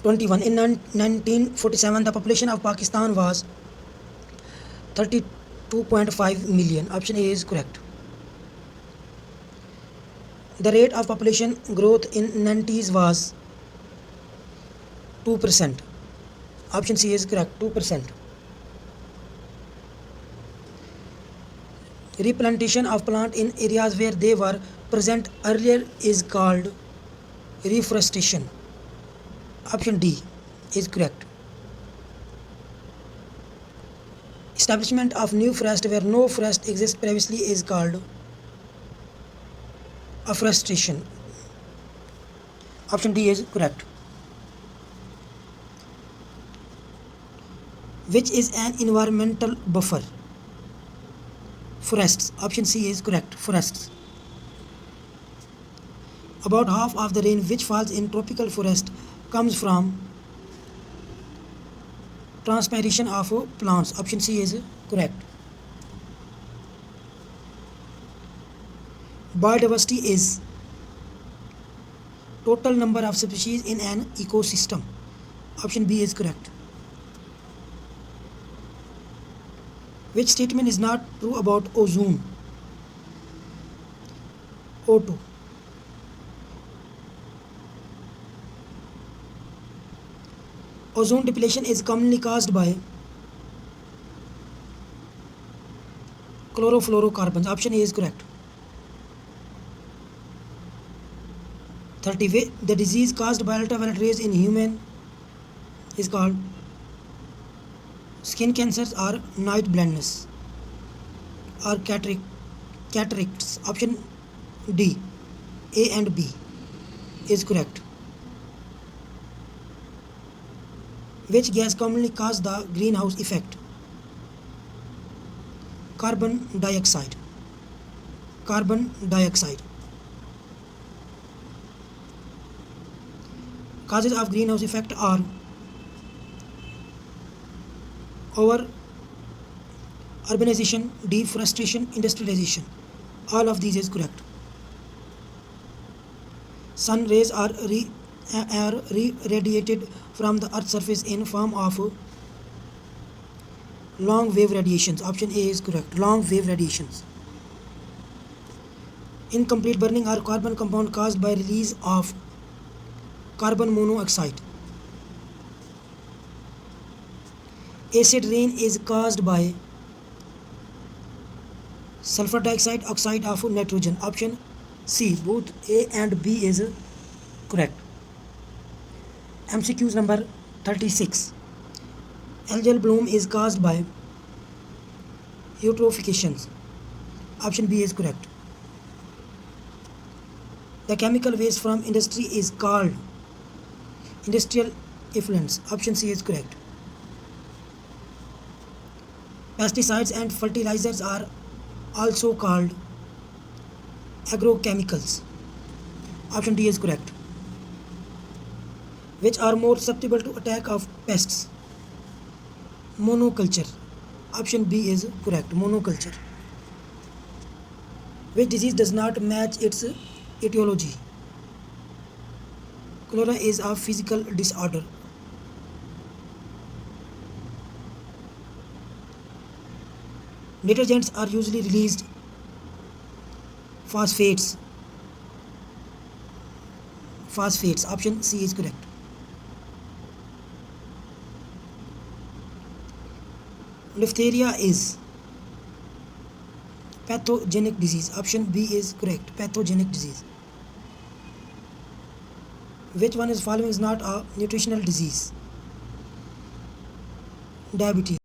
21. In 1947, the population of Pakistan was 32.5 million. Option A is correct. The rate of population growth in 90s was 2%. Option C is correct, 2%. Replantation of plant in areas where they were present earlier is called reforestation. Option D is correct. Establishment of new forest where no forest exists previously is called afforestation. Option D is correct. Which is an environmental buffer? Forests. Option C is correct. Forests. About half of the rain which falls in tropical forest comes from transpiration of plants. Option C is correct. Biodiversity is total number of species in an ecosystem. Option B is correct. Which statement is not true about ozone? O2. Ozone depletion is commonly caused by chlorofluorocarbons. Option A is correct. 30. The disease caused by ultraviolet rays in human is called skin cancers or night blindness or cataracts. Option D, A and B is correct. Which gas commonly causes the greenhouse effect? Carbon dioxide. Carbon dioxide. Causes of greenhouse effect are over urbanization, deforestation, industrialization. All of these is correct. Sun rays are radiated from the earth's surface in form of long wave radiations. Option A is correct. Long wave radiations. Incomplete burning are carbon compound caused by release of carbon monoxide. Acid rain is caused by sulfur dioxide, oxide of nitrogen. Option C, both A and B is correct. MCQs number 36. Algal bloom is caused by eutrophication. Option B is correct. The chemical waste from industry is called industrial effluents. Option C is correct. Pesticides and fertilizers are also called agrochemicals. Option D is correct. Which are more susceptible to attack of pests? Monoculture. Option B is correct. Monoculture. Which disease does not match its etiology? Cholera is a physical disorder. Detergents are usually released phosphates. Phosphates. Option C is correct. Diphtheria is pathogenic disease. Option B is correct. Pathogenic disease. Which one is following is not a nutritional disease? Diabetes.